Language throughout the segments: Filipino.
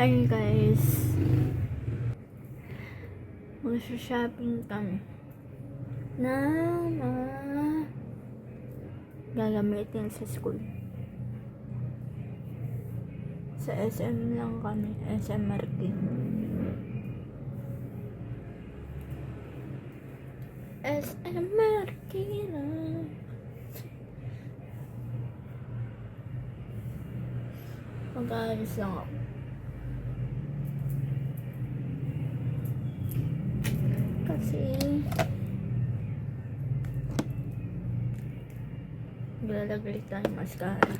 Hi guys, mag-shopping kami na gagamitin sa school. Sa SM lang kami, SM Martin. SM Marikina. Mag-ayos lang ako. Kasi maglalagay tayo mascara.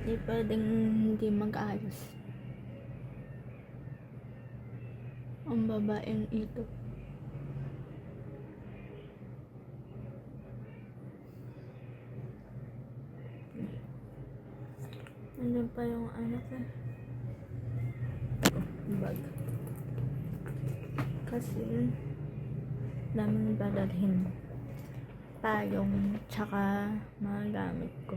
Hindi pwedeng hindi mag-ayos ang babaeng ito. Nandun pa yung anak ko. Bag. Kasi daming dadalhin. Payong tsaka mga gamit ko.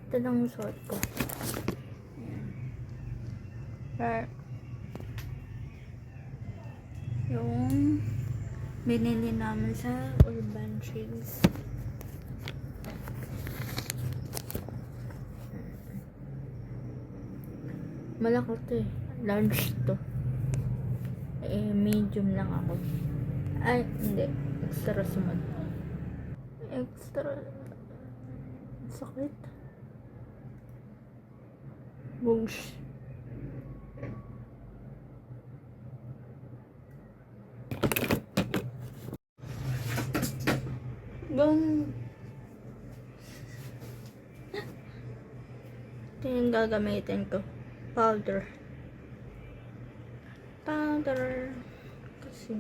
Ito lang yung suot ko. Ayan. Yung binili namin sa Urban Shades. Malaki to eh. Large to. Medium lang ako. Ay, hindi. Extra small. Extra. Sakit. Bugs. Ito yung gagamitin ko. Powder. Kasi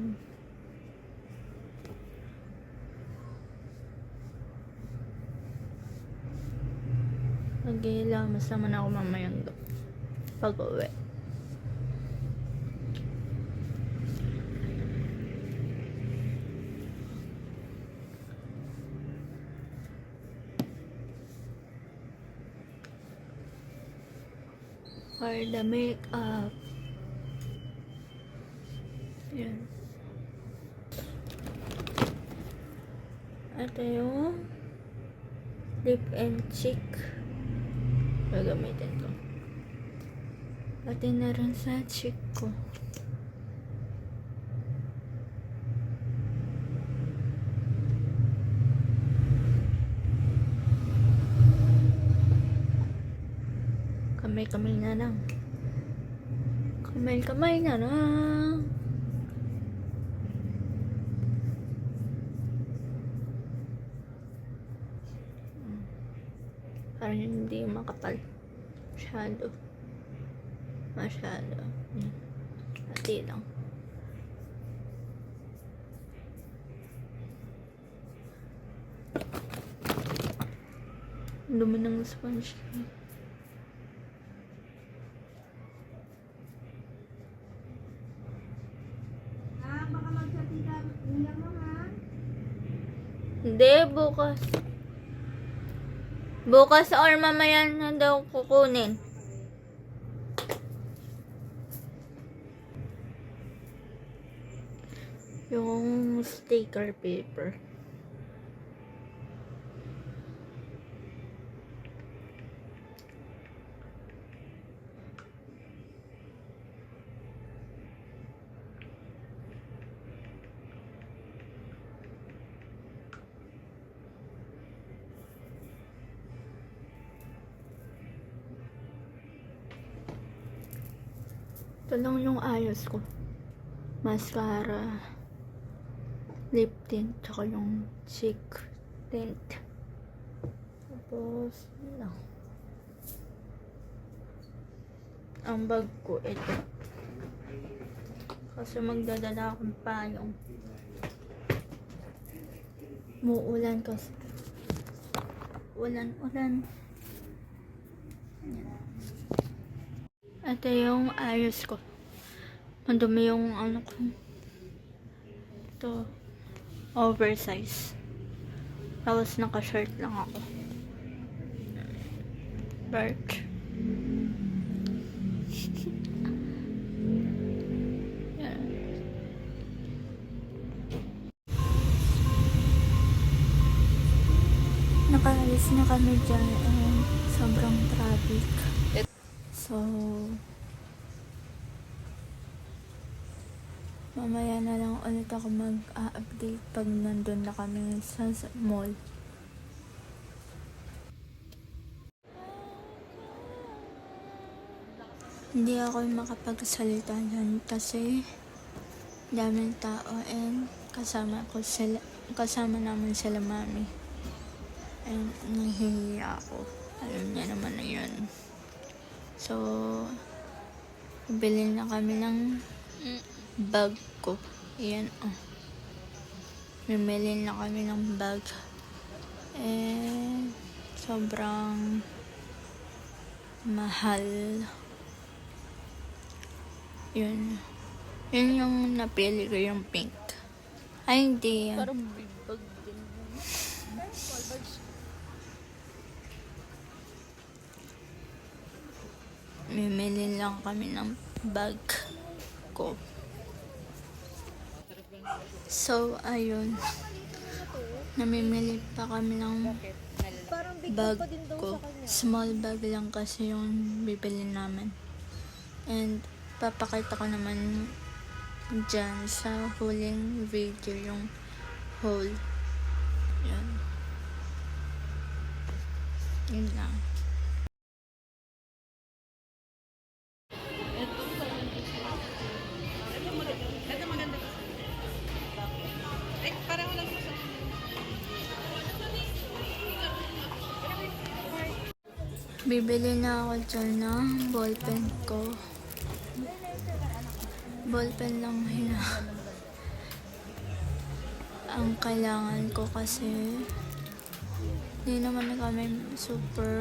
mag-ilamas naman ako mamayang pag-uwi. For the makeup. Yan. Ito yung lip and cheek. Gagamitin ko. Pati na rin sa cheek ko. Kamay na lang. Kamay na lang. Para hindi makapal. Masyado. Hati lang. Dumi ng sponge. Hindi, bukas. Bukas or mamaya na daw kukunin. Yung sticker paper. Ito lang yung ayos ko. Mascara, lip tint, tsaka yung cheek tint. Tapos, yun lang. Ang bag ko, ito. Kasi magdadala akong payong. Muulan kasi. Ulan. Ito yung ayos ko. Madumi yung ano ko. Ito. Oversize. Tapos naka-shirt lang ako. Birch. Yan. Nakaalis na kami dyan. Sobrang traffic. So, mamaya na lang ulit ako mag-update pag nandun na kami sa mall. Hindi ako makapagsalita dyan kasi daming tao and kasama naman sila mami. And nahihiya ako. Alam niya naman na yun. So, bili na kami ng bag ko. Ayan, oh. Bumili na kami ng bag. And sobrang mahal. Yun. Yun yung napili ko, yung pink. Ay, hindi yan. Parang big bag din. Bumili lang kami ng bag ko. So, ayun. Namimili pa kami ng Parang big bag pa din daw ko. sa kanya. Small bag lang kasi yung bibili namin. And papakita ko naman dyan sa huling video yung haul. Yan. Yun lang. Ay, parang lang sa Bibili na ako dyan ng ballpen ko. Ballpen lang ang kailangan ko kasi hindi naman kami super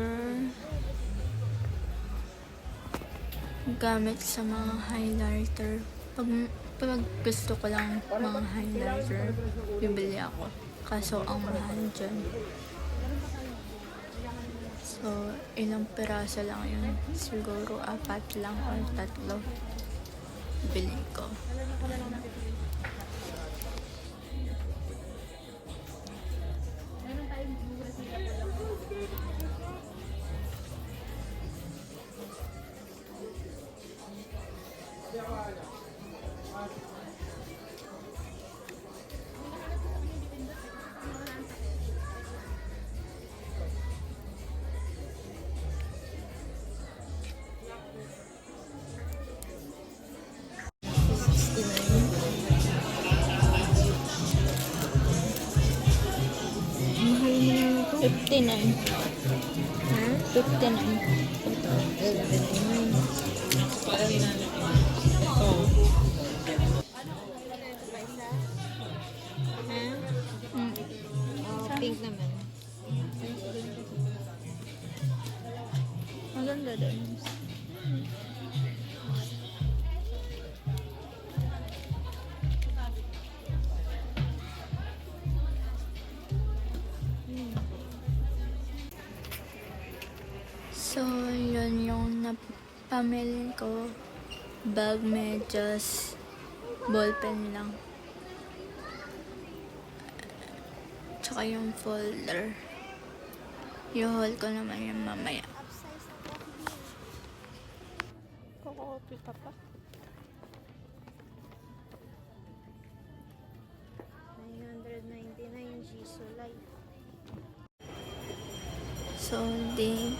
gamit sa mga highlighter. Pag gusto ko lang mga highlighter, bibili ako. Kaso ang mahal dyan. So, ilang piraso lang yun. Siguro 4 lang or 3 bilhin ko. $59. 59. pink naman. Maganda din. So, yun yung napamili ko. Bag, medyas, ballpen lang. Tsaka yung folder. I-haul ko naman yung mamaya. Kukopi ka pa. 999 Giso Life. So, di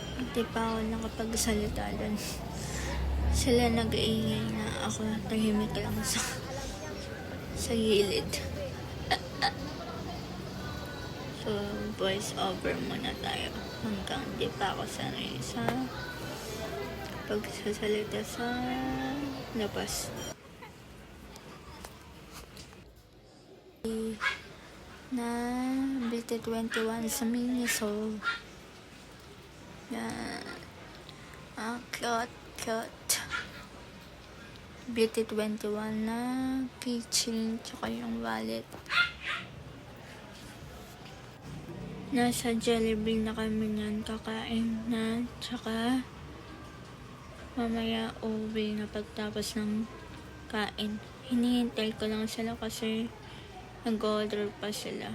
pa ako nakapagsalita doon. Sila nag-iingay na ako tahimik lang sa gilid. So, voice over muna tayo hanggang di pa ako sanay sa pagsasalita sa labas. Na BT21 sa Miniso. Yan. Cute. BT21 na keychain tsaka yung wallet. Nasa Jollibee na kami niyan, kakain na, tsaka mamaya uwi na pagtapos ng kain. Hinihintay ko lang sila kasi nag-order pa sila.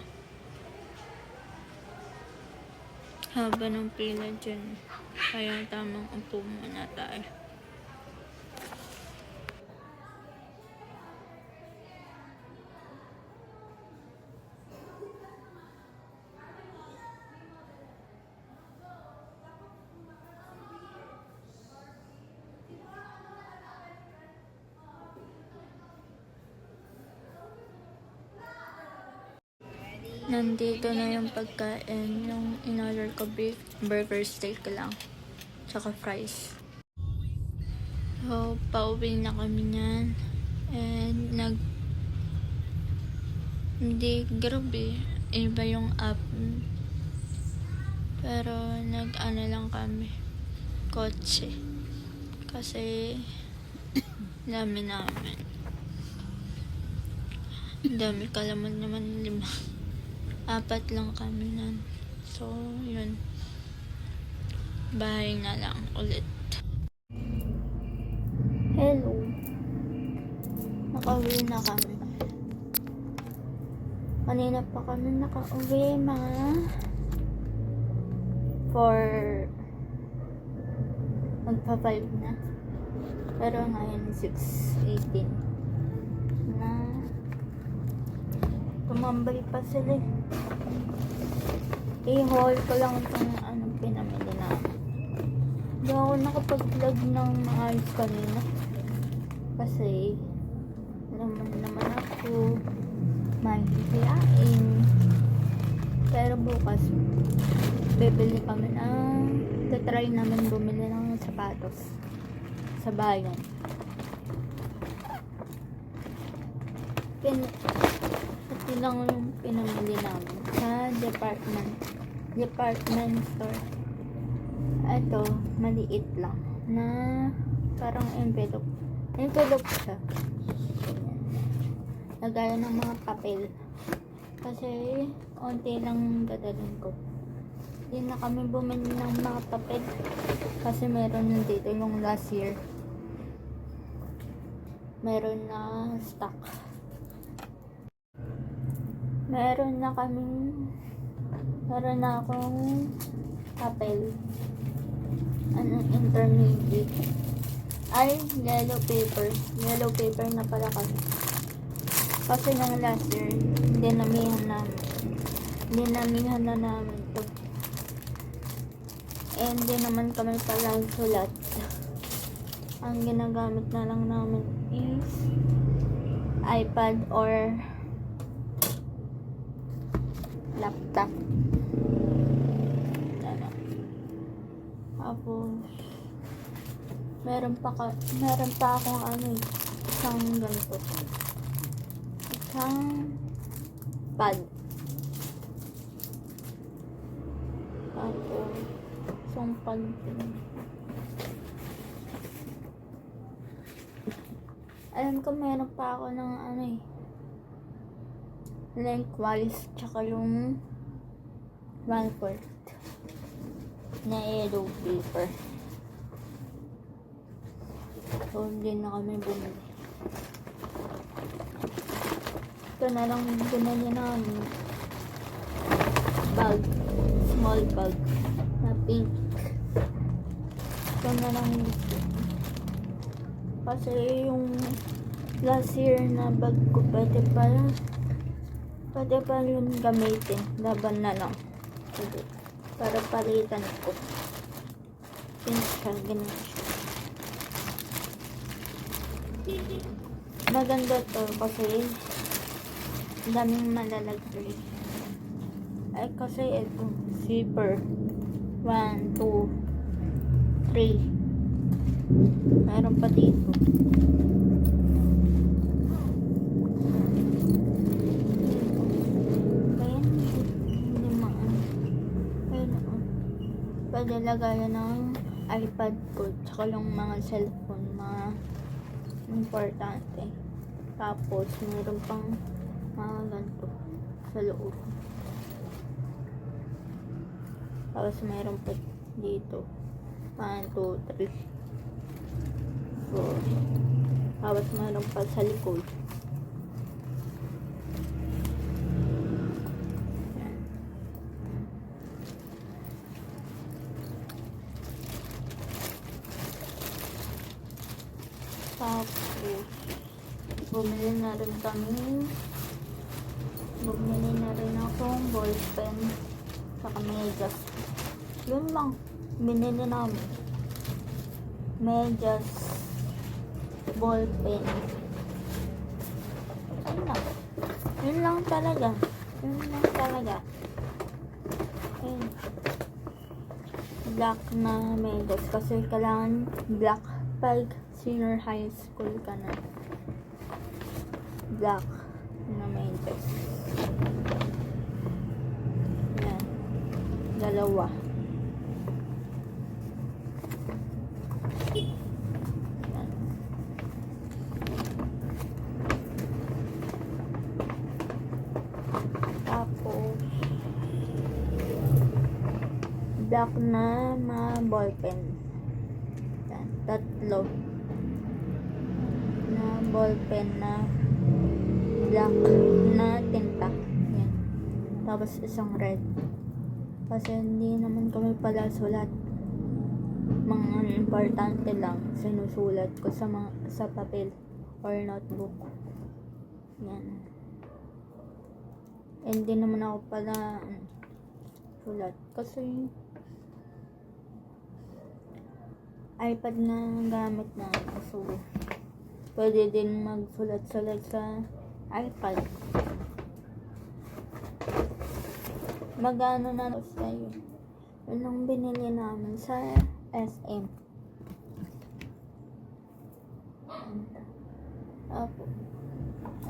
Haba ng pila dyan. Kaya tamang upo muna tayo. Nandito na yung pagkain. Yung in-order ko, beef burger steak lang. Tsaka fries. So, pauwi na kami niyan. And hindi, grabe. Iba yung app. Pero, nag-ano lang kami. Kotse. Kasi, dami namin. Dami kalaman naman 5. 4 lang kami nun. So, yun. Bahay na lang ulit. Hello. Nakauwi na kami. Kanina pa kami nakauwi, mga 4 magpa-5 na. Pero ngayon 6:18 na. Tumambay pa sila. I-haul ko lang itong pinamili namin. Hindi ako nakapag-vlog ng maayos kanina. Kasi naman ako mahihiyain. Pero bukas bibili kami try namin bumili ng sapatos sa bayan. Ito lang yung pinamili namin sa department store. Ito, maliit lang na parang envelope siya. Lagayan ng mga papel kasi konti lang dadalhin ko. Hindi na kami bumili ng mga papel kasi meron na dito yung last year, meron na stock. Meron na akong papel. Intermediate. Ay, yellow paper. Yellow paper na pala kami. Kasi nang last year, dinamihan na namin to. And hindi naman kami pala sulat. Ang ginagamit na lang namin is iPad or laptop. Tapos meron pa akong isang ganito. Isang pad. Tapos isang pad din. Alam ko meron pa ako ng lengthwise, tsaka yung 1/4 na yellow paper. So, hindi na kami bumili. Ito na lang binili namin. Bag. Small bag. Na pink. Ito na lang. Kasi yung last year na bag ko, pwede pa yun gamitin. Laban na lang. Para palitan ko. Pink siya. Ganun siya. Maganda to kasi daming malalagay. Ay kasi ito zipper 1, 2, 3. Meron pa dito. Ayan. Pwede lagayan ng iPad ko tsaka yung mga cellphone, mga importante. Tapos meron pang mga ganito sa loob. Tapos mayroon pa dito. 1, 2, 3, 4. Tapos mayroon pa sa likod. Yan. Tapos, bumili na rin akong ballpen saka medyas. Yun lang, binili namin. Medyas, ballpen. Yun lang talaga. Ayun. Black na medyas kasi kailangan black pag senior high school ka na. Black na medyas. Yan. 2. Yan. Tapos black na ballpen. Yan. 3 na ballpen na black na tinta. Yan. Tapos isang red. Kasi hindi naman kami pala sulat. Mga importante lang sinusulat ko sa papel or notebook. Yan. Hindi naman ako pala sulat kasi iPad na gamit na ako. So, pwede din magsulat-sulat sa iPad. Magano na sa'yo. Yun ang binili namin sa SM. Apo.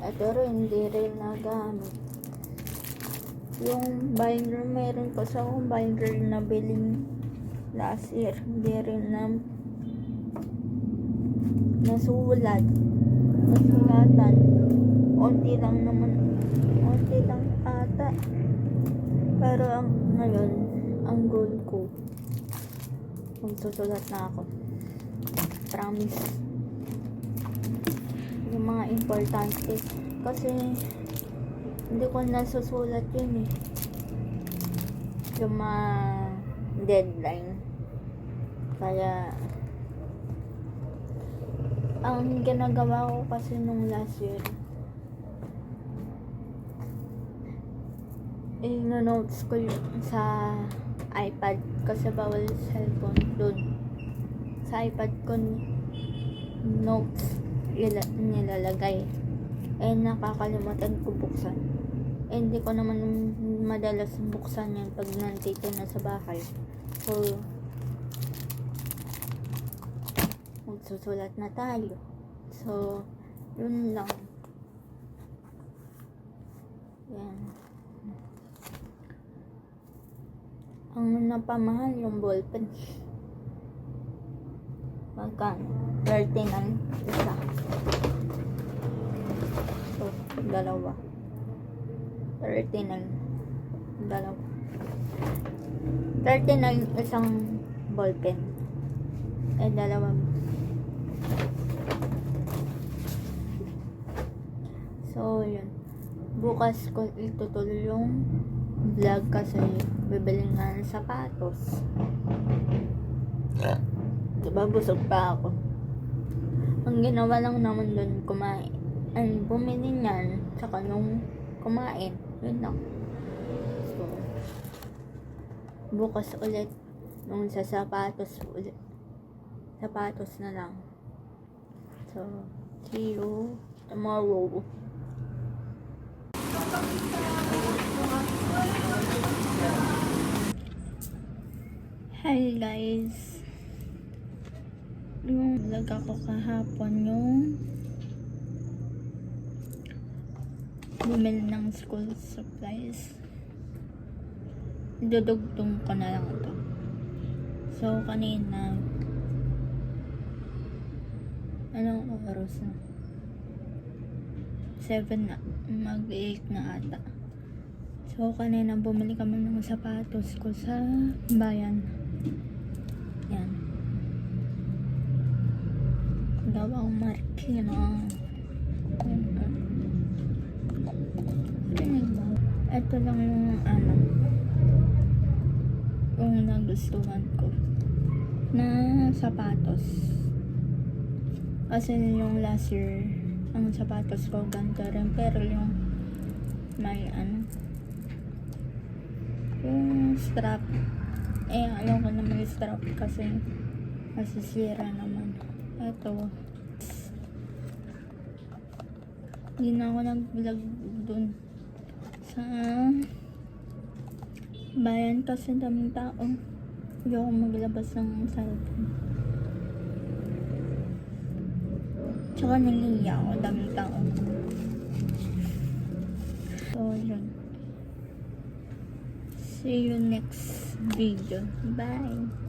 Ito rin, hindi rin nagamit. Yung binder, meron pa sa akong binder na biling last year. Hindi rin nasulatan. Unti lang ata. Pero ngayon, ang goal ko, magsusulat na ako. Promise. Yung mga importante. Kasi, hindi ko nasusulat yun eh. Yung mga deadline. Kaya, ang ginagawa ko kasi nung last year, ino-notes ko sa iPad kasi bawal cellphone doon. Sa iPad ko notes nilalagay. Nakakalimutan ko buksan. Hindi ko naman madalas buksan yan pag nandito na sa bahay. So, magsusulat na tayo. So, yun lang. Yan. Ang napamahal yung ballpen. Magkano? 39 isa. So, 2. 39 isang ballpen. 2. So, yun. Bukas ko itutuloy yung vlog kasi bibili nga ng sapatos. Diba, busog pa ako. Ang ginawa lang naman doon, kumain. Bumili niyan, saka nung kumain. Yun lang. So, bukas ulit nung sa sapatos ulit. Sapatos na lang. So, see you tomorrow. Hi guys. Yung vlog ako kahapon yung bumili ng school supplies. Dudugtong ko na lang ito. So kanina anong oras na? 7 na. Mag-8 na ata. So, kanina bumili kami ng sapatos ko sa bayan. Yan. Gawang Marikina. Ito lang yung yung nagustuhan ko na sapatos. Kasi yung last year, ang sapatos ko ganito rin. Pero yung may yung strap, ayaw ko na may strap kasi masisira naman. Ito, hindi na ako nag-vlog dun sa bayan kasi daming tao. Hindi ako maglabas ng cellphone. Tsaka nangiya ako, daming tao. So, yun. See you next video. Bye!